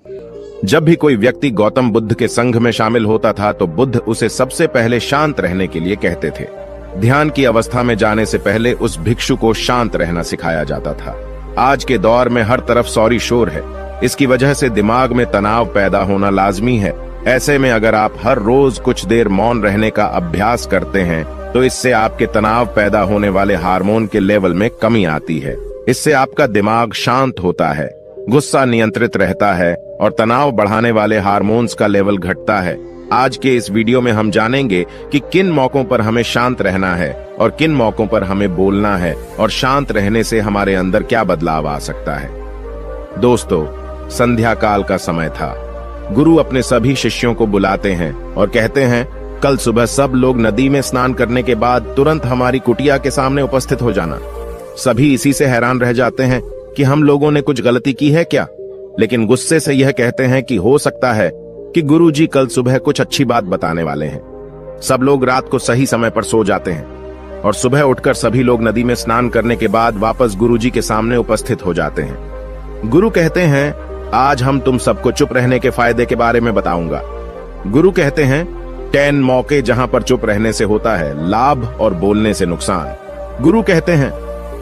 जब भी कोई व्यक्ति गौतम बुद्ध के संघ में शामिल होता था तो बुद्ध उसे सबसे पहले शांत रहने के लिए कहते थे। ध्यान की अवस्था में जाने से पहले उस भिक्षु को शांत रहना सिखाया जाता था। आज के दौर में हर तरफ सौरी शोर है। इसकी वजह से दिमाग में तनाव पैदा होना लाजमी है। ऐसे में अगर आप हर रोज कुछ देर मौन रहने का अभ्यास करते हैं तो इससे आपके तनाव पैदा होने वाले हार्मोन के लेवल में कमी आती है। इससे आपका दिमाग शांत होता है, गुस्सा नियंत्रित रहता है और तनाव बढ़ाने वाले हार्मोन्स का लेवल घटता है। आज के इस वीडियो में हम जानेंगे कि किन मौकों पर हमें शांत रहना है और किन मौकों पर हमें बोलना है और शांत रहने से हमारे अंदर क्या बदलाव आ सकता है। दोस्तों, संध्या काल का समय था। गुरु अपने सभी शिष्यों को बुलाते हैं और कहते हैं, कल सुबह सब लोग नदी में स्नान करने के बाद तुरंत हमारी कुटिया के सामने उपस्थित हो जाना। सभी इसी से हैरान रह जाते हैं कि हम लोगों ने कुछ गलती की है क्या, लेकिन गुस्से से यह कहते हैं कि हो सकता है कि गुरुजी कल सुबह कुछ अच्छी बात बताने वाले हैं। सब लोग रात को सही समय पर सो जाते हैं और सुबह उठकर सभी लोग नदी में स्नान करने के बाद वापस गुरुजी के सामने उपस्थित हो जाते हैं। गुरु कहते हैं, आज हम तुम सबको चुप रहने के फायदे के बारे में बताऊंगा। गुरु कहते हैं, 10 मौके जहां पर चुप रहने से होता है लाभ और बोलने से नुकसान। गुरु कहते हैं,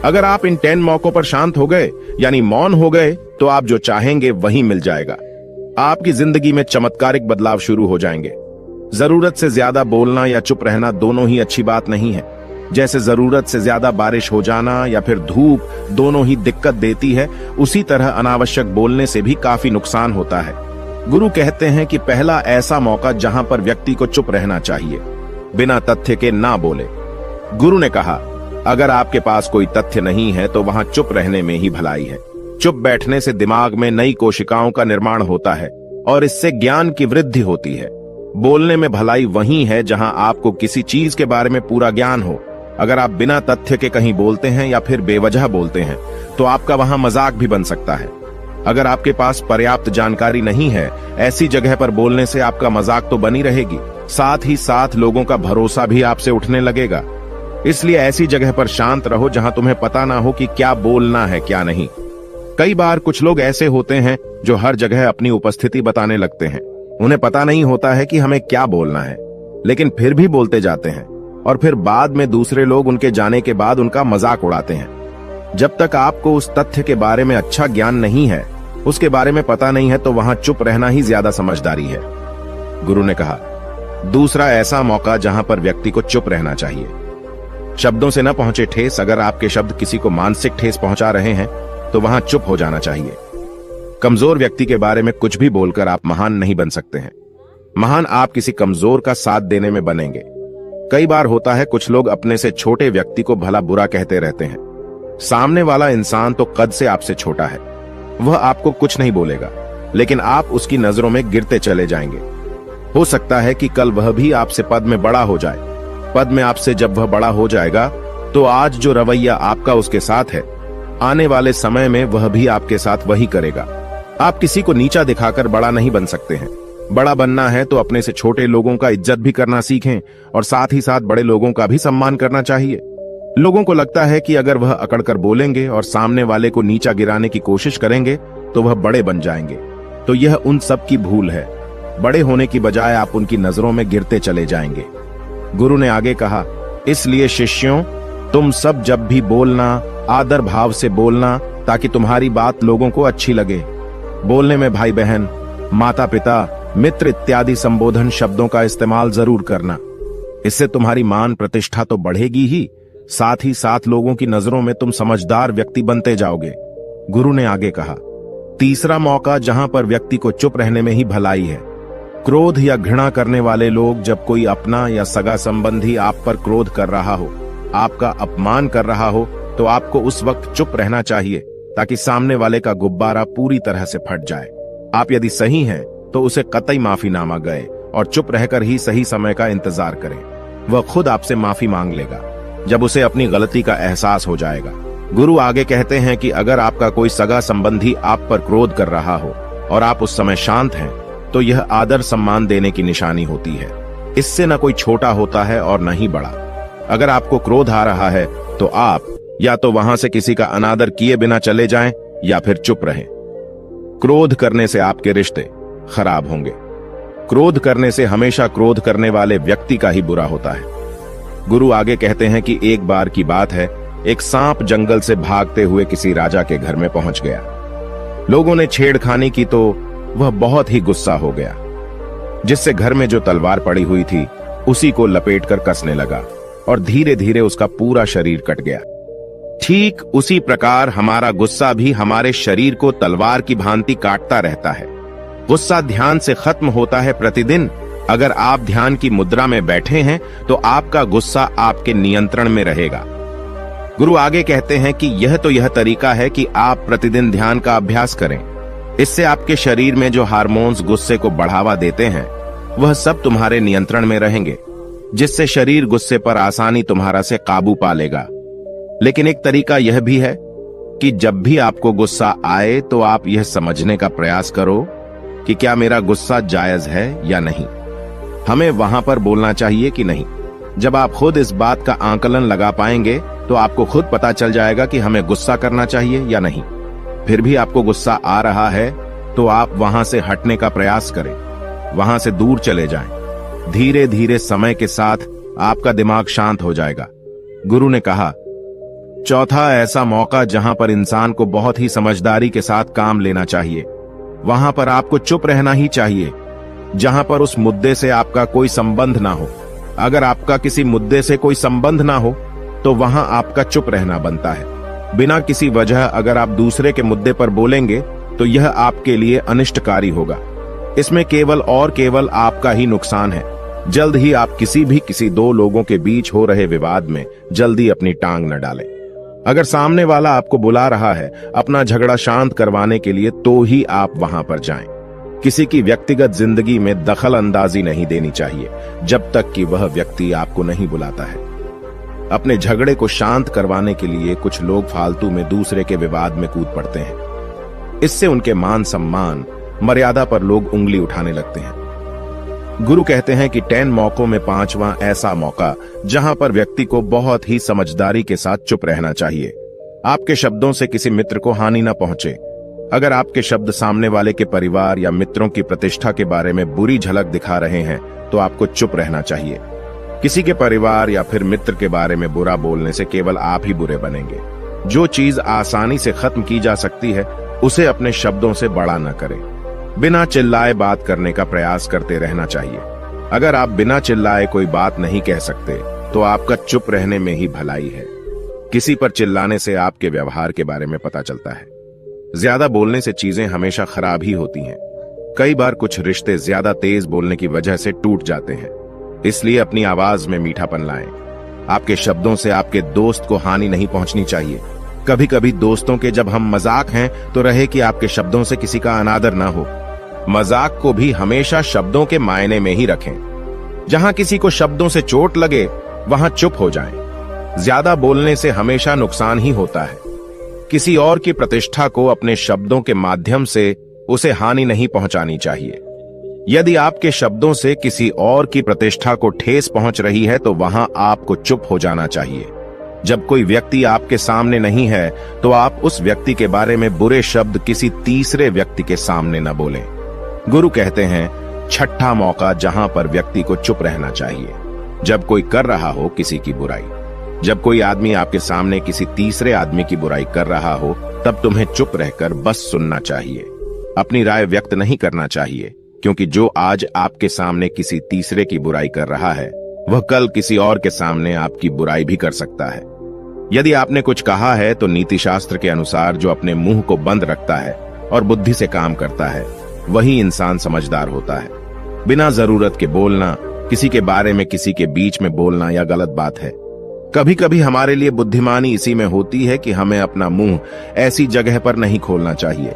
अगर आप इन 10 मौकों पर शांत हो गए यानी मौन हो गए तो आप जो चाहेंगे वही मिल जाएगा। आपकी जिंदगी में चमत्कारिक बदलाव शुरू हो जाएंगे। जरूरत से ज्यादा बोलना या चुप रहना दोनों ही अच्छी बात नहीं है। जैसे जरूरत से ज्यादा बारिश हो जाना या फिर धूप दोनों ही दिक्कत देती है, उसी तरह अनावश्यक बोलने से भी काफी नुकसान होता है। गुरु कहते हैं कि पहला ऐसा मौका जहां पर व्यक्ति को चुप रहना चाहिए, बिना तथ्य के ना बोले। गुरु ने कहा, अगर आपके पास कोई तथ्य नहीं है तो वहां चुप रहने में ही भलाई है। चुप बैठने से दिमाग में नई कोशिकाओं का निर्माण होता है और इससे ज्ञान की वृद्धि होती है। बोलने में भलाई वही है जहां आपको किसी चीज के बारे में पूरा ज्ञान हो। अगर आप बिना तथ्य के कहीं बोलते हैं या फिर बेवजह बोलते हैं तो आपका वहां मजाक भी बन सकता है। अगर आपके पास पर्याप्त जानकारी नहीं है, ऐसी जगह पर बोलने से आपका मजाक तो बनी रहेगी, साथ ही साथ लोगों का भरोसा भी आपसे उठने लगेगा। इसलिए ऐसी जगह पर शांत रहो जहां तुम्हें पता ना हो कि क्या बोलना है क्या नहीं। कई बार कुछ लोग ऐसे होते हैं जो हर जगह अपनी उपस्थिति बताने लगते हैं। उन्हें पता नहीं होता है कि हमें क्या बोलना है, लेकिन फिर भी बोलते जाते हैं और फिर बाद में दूसरे लोग उनके जाने के बाद उनका मजाक उड़ाते हैं। जब तक आपको उस तथ्य के बारे में अच्छा ज्ञान नहीं है, उसके बारे में पता नहीं है, तो वहां चुप रहना ही ज्यादा समझदारी है। गुरु ने कहा, दूसरा ऐसा मौका जहां पर व्यक्ति को चुप रहना चाहिए। शब्दों से न पहुंचे ठेस। अगर आपके शब्द किसी को मानसिक ठेस पहुंचा रहे हैं तो वहां चुप हो जाना चाहिए। कमजोर व्यक्ति के बारे में कुछ भी बोलकर आप महान नहीं बन सकते हैं। महान आप किसी कमजोर का साथ देने में बनेंगे। कई बार होता है कुछ लोग अपने से छोटे व्यक्ति को भला बुरा कहते रहते हैं। सामने वाला इंसान तो कद से आपसे छोटा है, वह आपको कुछ नहीं बोलेगा, लेकिन आप उसकी नजरों में गिरते चले जाएंगे। हो सकता है कि कल वह भी आपसे पद में बड़ा हो जाए। पद में आपसे जब वह बड़ा हो जाएगा तो आज जो रवैया आपका उसके साथ है, आने वाले समय में वह भी आपके साथ वही करेगा। आप किसी को नीचा दिखाकर बड़ा नहीं बन सकते हैं। बड़ा बनना है तो अपने से छोटे लोगों का इज्जत भी करना सीखें और साथ ही साथ बड़े लोगों का भी सम्मान करना चाहिए। लोगों को लगता है कि अगर वह अकड़कर बोलेंगे और सामने वाले को नीचा गिराने की कोशिश करेंगे तो वह बड़े बन जाएंगे, तो यह उन सब की भूल है। बड़े होने की बजाय आप उनकी नजरों में गिरते चले जाएंगे। गुरु ने आगे कहा, इसलिए शिष्यों, तुम सब जब भी बोलना आदर भाव से बोलना ताकि तुम्हारी बात लोगों को अच्छी लगे। बोलने में भाई बहन, माता पिता, मित्र इत्यादि संबोधन शब्दों का इस्तेमाल जरूर करना। इससे तुम्हारी मान प्रतिष्ठा तो बढ़ेगी ही, साथ ही साथ लोगों की नजरों में तुम समझदार व्यक्ति बनते जाओगे। गुरु ने आगे कहा, तीसरा मौका जहां पर व्यक्ति को चुप रहने में ही भलाई है। क्रोध या घृणा करने वाले लोग, जब कोई अपना या सगा संबंधी आप पर क्रोध कर रहा हो, आपका अपमान कर रहा हो, तो आपको उस वक्त चुप रहना चाहिए ताकि सामने वाले का गुब्बारा पूरी तरह से फट जाए। आप यदि सही हैं तो उसे कतई माफीनामा गए और चुप रहकर ही सही समय का इंतजार करें। वह खुद आपसे माफी मांग लेगा जब उसे अपनी गलती का एहसास हो जाएगा। गुरु आगे कहते हैं कि अगर आपका कोई सगा संबंधी आप पर क्रोध कर रहा हो और आप उस समय शांत हैं, तो यह आदर सम्मान देने की निशानी होती है। इससे न कोई छोटा होता है और न ही बड़ा। अगर आपको क्रोध आ रहा है तो आप या तो वहां से किसी का अनादर किए बिना चले जाएं या फिर चुप रहें। क्रोध करने से आपके रिश्ते खराब होंगे। क्रोध करने से हमेशा क्रोध करने वाले व्यक्ति का ही बुरा होता है। गुरु आगे कहते हैं कि एक बार की बात है, एक सांप जंगल से भागते हुए किसी राजा के घर में पहुंच गया। लोगों ने छेड़खानी की तो वह बहुत ही गुस्सा हो गया, जिससे घर में जो तलवार पड़ी हुई थी उसी को लपेटकर कसने लगा और धीरे धीरे उसका पूरा शरीर कट गया। ठीक उसी प्रकार हमारा गुस्सा भी हमारे शरीर को तलवार की भांति काटता रहता है। गुस्सा ध्यान से खत्म होता है प्रतिदिन। अगर आप ध्यान की मुद्रा में बैठे हैं तो आपका गुस्सा आपके नियंत्रण में रहेगा। गुरु आगे कहते हैं कि यह तरीका है कि आप प्रतिदिन ध्यान का अभ्यास करें। इससे आपके शरीर में जो हार्मोन्स गुस्से को बढ़ावा देते हैं वह सब तुम्हारे नियंत्रण में रहेंगे, जिससे शरीर गुस्से पर आसानी तुम्हारा से काबू पा लेगा। लेकिन एक तरीका यह भी है कि जब भी आपको गुस्सा आए तो आप यह समझने का प्रयास करो कि क्या मेरा गुस्सा जायज है या नहीं। हमें वहां पर बोलना चाहिए कि नहीं। जब आप खुद इस बात का आकलन लगा पाएंगे तो आपको खुद पता चल जाएगा कि हमें गुस्सा करना चाहिए या नहीं। फिर भी आपको गुस्सा आ रहा है तो आप वहां से हटने का प्रयास करें, वहां से दूर चले जाएं। धीरे धीरे समय के साथ आपका दिमाग शांत हो जाएगा। गुरु ने कहा, चौथा ऐसा मौका जहां पर इंसान को बहुत ही समझदारी के साथ काम लेना चाहिए, वहां पर आपको चुप रहना ही चाहिए, जहां पर उस मुद्दे से आपका कोई संबंध ना हो। अगर आपका किसी मुद्दे से कोई संबंध ना हो तो वहां आपका चुप रहना बनता है। बिना किसी वजह अगर आप दूसरे के मुद्दे पर बोलेंगे तो यह आपके लिए अनिष्टकारी होगा। इसमें केवल और केवल आपका ही नुकसान है। जल्द ही आप किसी दो लोगों के बीच हो रहे विवाद में जल्दी अपनी टांग न डालें। अगर सामने वाला आपको बुला रहा है अपना झगड़ा शांत करवाने के लिए तो ही आप वहां पर जाएं। किसी की व्यक्तिगत जिंदगी में दखल अंदाजी नहीं देनी चाहिए जब तक कि वह व्यक्ति आपको नहीं बुलाता है। अपने झगड़े को शांत करवाने के लिए कुछ लोग फालतू में दूसरे के विवाद में कूद पड़ते हैं। इससे उनके मान सम्मान मर्यादा पर लोग उंगली उठाने लगते हैं। गुरु कहते हैं कि 10 मौकों में 5वां ऐसा मौका जहां पर व्यक्ति को बहुत ही समझदारी के साथ चुप रहना चाहिए। आपके शब्दों से किसी मित्र को हानि न पहुंचे। अगर आपके शब्द सामने वाले के परिवार या मित्रों की प्रतिष्ठा के बारे में बुरी झलक दिखा रहे हैं तो आपको चुप रहना चाहिए। किसी के परिवार या फिर मित्र के बारे में बुरा बोलने से केवल आप ही बुरे बनेंगे। जो चीज आसानी से खत्म की जा सकती है उसे अपने शब्दों से बड़ा न करें। बिना चिल्लाए बात करने का प्रयास करते रहना चाहिए। अगर आप बिना चिल्लाए कोई बात नहीं कह सकते तो आपका चुप रहने में ही भलाई है। किसी पर चिल्लाने से आपके व्यवहार के बारे में पता चलता है। ज्यादा बोलने से चीजें हमेशा खराब ही होती हैं। कई बार कुछ रिश्ते ज्यादा तेज बोलने की वजह से टूट जाते हैं। इसलिए अपनी आवाज में मीठापन लाएं। आपके शब्दों से आपके दोस्त को हानि नहीं पहुंचनी चाहिए। कभी कभी दोस्तों के जब हम मजाक हैं तो रहे कि आपके शब्दों से किसी का अनादर ना हो। मजाक को भी हमेशा शब्दों के मायने में ही रखें। जहां किसी को शब्दों से चोट लगे वहां चुप हो जाएं। ज्यादा बोलने से हमेशा नुकसान ही होता है। किसी और की प्रतिष्ठा को अपने शब्दों के माध्यम से उसे हानि नहीं पहुंचानी चाहिए। यदि आपके शब्दों से किसी और की प्रतिष्ठा को ठेस पहुंच रही है तो वहां आपको चुप हो जाना चाहिए। जब कोई व्यक्ति आपके सामने नहीं है तो आप उस व्यक्ति के बारे में बुरे शब्द किसी तीसरे व्यक्ति के सामने न बोलें। गुरु कहते हैं, छठा मौका जहां पर व्यक्ति को चुप रहना चाहिए, जब कोई कर रहा हो किसी की बुराई। जब कोई आदमी आपके सामने किसी तीसरे आदमी की बुराई कर रहा हो तब तुम्हें चुप रहकर बस सुनना चाहिए। अपनी राय व्यक्त नहीं करना चाहिए, क्योंकि जो आज आपके सामने किसी तीसरे की बुराई कर रहा है वह कल किसी और के सामने आपकी बुराई भी कर सकता है। यदि आपने कुछ कहा है तो नीति शास्त्र के अनुसार जो अपने मुंह को बंद रखता है और बुद्धि से काम करता है वही इंसान समझदार होता है। बिना जरूरत के बोलना, किसी के बारे में किसी के बीच में बोलना यह गलत बात है। कभी कभी हमारे लिए बुद्धिमानी इसी में होती है कि हमें अपना मुंह ऐसी जगह पर नहीं खोलना चाहिए।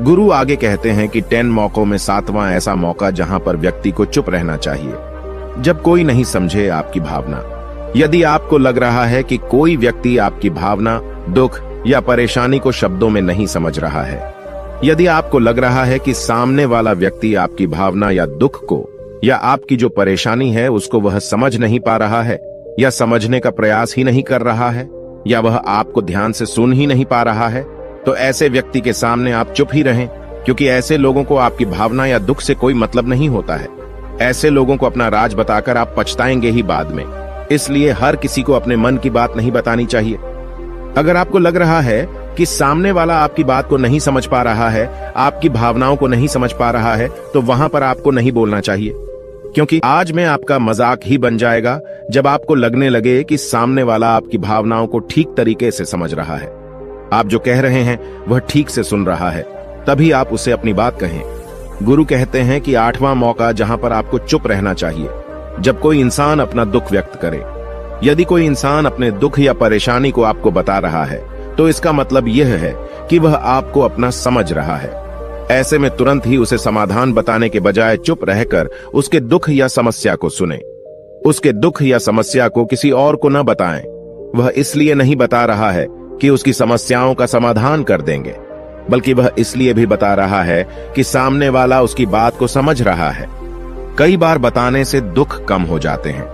गुरु आगे कहते हैं कि 10 मौकों में 7वां ऐसा मौका जहां पर व्यक्ति को चुप रहना चाहिए, जब कोई नहीं समझे आपकी भावना। यदि आपको लग रहा है कि कोई व्यक्ति आपकी भावना, दुख या परेशानी को शब्दों में नहीं समझ रहा है, यदि आपको लग रहा है कि सामने वाला व्यक्ति आपकी भावना या दुख को या आपकी जो परेशानी है उसको वह समझ नहीं पा रहा है या समझने का प्रयास ही नहीं कर रहा है या वह आपको ध्यान से सुन ही नहीं पा रहा है, तो ऐसे व्यक्ति के सामने आप चुप ही रहें। क्योंकि ऐसे लोगों को आपकी भावना या दुख से कोई मतलब नहीं होता है। ऐसे लोगों को अपना राज बताकर आप पछताएंगे ही बाद में। इसलिए हर किसी को अपने मन की बात नहीं बतानी चाहिए। अगर आपको लग रहा है कि सामने वाला आपकी बात को नहीं समझ पा रहा है, आपकी भावनाओं को नहीं समझ पा रहा है, तो वहां पर आपको नहीं बोलना चाहिए, क्योंकि आज में आपका मजाक ही बन जाएगा जब आपको लगने लगे कि सामने वाला आपकी भावनाओं को ठीक तरीके से समझ रहा है, आप जो कह रहे हैं वह ठीक से सुन रहा है, तभी आप उसे अपनी बात कहें। गुरु कहते हैं कि 8वां मौका जहां पर आपको चुप रहना चाहिए, जब कोई इंसान अपना दुख व्यक्त करे। यदि कोई इंसान अपने दुख या परेशानी को आपको बता रहा है, तो इसका मतलब यह है कि वह आपको अपना समझ रहा है। ऐसे में तुरंत ही उसे समाधान बताने के बजाय चुप रहकर उसके दुख या समस्या को सुने। उसके दुख या समस्या को किसी और को न बताएं। वह इसलिए नहीं बता रहा है कि उसकी समस्याओं का समाधान कर देंगे, बल्कि वह इसलिए भी बता रहा है कि सामने वाला उसकी बात को समझ रहा है। कई बार बताने से दुख कम हो जाते हैं।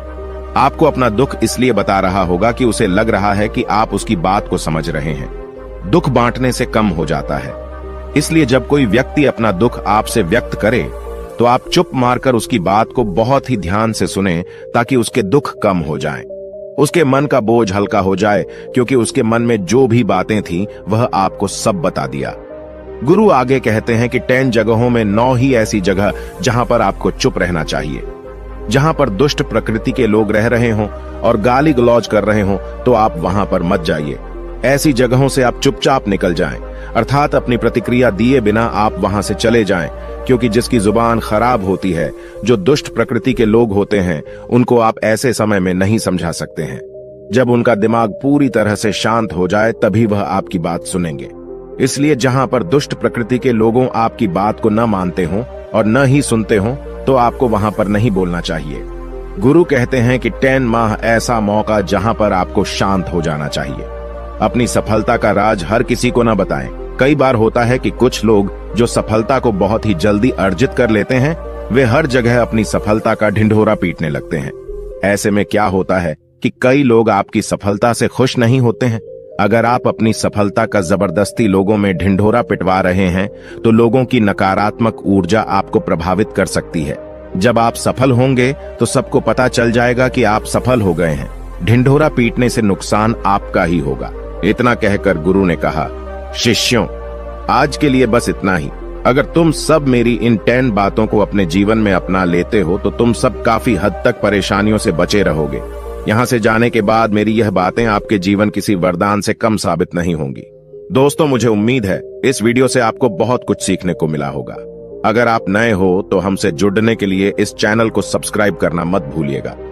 आपको अपना दुख इसलिए बता रहा होगा कि उसे लग रहा है कि आप उसकी बात को समझ रहे हैं। दुख बांटने से कम हो जाता है। इसलिए जब कोई व्यक्ति अपना दुख आपसे व्यक्त करे, तो आप चुप मारकर उसकी बात को बहुत ही ध्यान से सुने, ताकि उसके दुख कम हो जाएं। उसके मन का बोझ हल्का हो जाए, क्योंकि उसके मन में जो भी बातें थीं वह आपको सब बता दिया। गुरु आगे कहते हैं कि 10 जगहों में 9 ही ऐसी जगह जहां पर आपको चुप रहना चाहिए। जहां पर दुष्ट प्रकृति के लोग रह रहे हों और गाली गलौज कर रहे हों, तो आप वहां पर मत जाइए। ऐसी जगहों से आप चुपचाप निकल जाएं, अर्थात अपनी प्रतिक्रिया दिए बिना आप वहां से चले जाएं, क्योंकि जिसकी जुबान खराब होती है, जो दुष्ट प्रकृति के लोग होते हैं, उनको आप ऐसे समय में नहीं समझा सकते हैं। जब उनका दिमाग पूरी तरह से शांत हो जाए, तभी वह आपकी बात सुनेंगे। इसलिए जहां पर दुष्ट प्रकृति के लोगों आपकी बात को न मानते हों और न ही सुनते हों, तो आपको वहां पर नहीं बोलना चाहिए। गुरु कहते हैं कि 10 माह ऐसा मौका जहां पर आपको शांत हो जाना चाहिए। अपनी सफलता का राज हर किसी को न बताएं। कई बार होता है कि कुछ लोग जो सफलता को बहुत ही जल्दी अर्जित कर लेते हैं, वे हर जगह अपनी सफलता का ढिंढोरा पीटने लगते हैं। ऐसे में क्या होता है कि कई लोग आपकी सफलता से खुश नहीं होते हैं। अगर आप अपनी सफलता का जबरदस्ती लोगों में ढिंढोरा पिटवा रहे हैं, तो लोगों की नकारात्मक ऊर्जा आपको प्रभावित कर सकती है। जब आप सफल होंगे तो सबको पता चल जाएगा कि आप सफल हो गए हैं। ढिंढोरा पीटने से नुकसान आपका ही होगा। इतना कहकर गुरु ने कहा, शिष्यों, आज के लिए बस इतना ही। अगर तुम सब मेरी इन 10 बातों को अपने जीवन में अपना लेते हो, तो तुम सब काफी हद तक परेशानियों से बचे रहोगे। यहाँ से जाने के बाद मेरी यह बातें आपके जीवन किसी वरदान से कम साबित नहीं होंगी। दोस्तों, मुझे उम्मीद है इस वीडियो से आपको बहुत कुछ सीखने को मिला होगा। अगर आप नए हो तो हमसे जुड़ने के लिए इस चैनल को सब्सक्राइब करना मत भूलिएगा।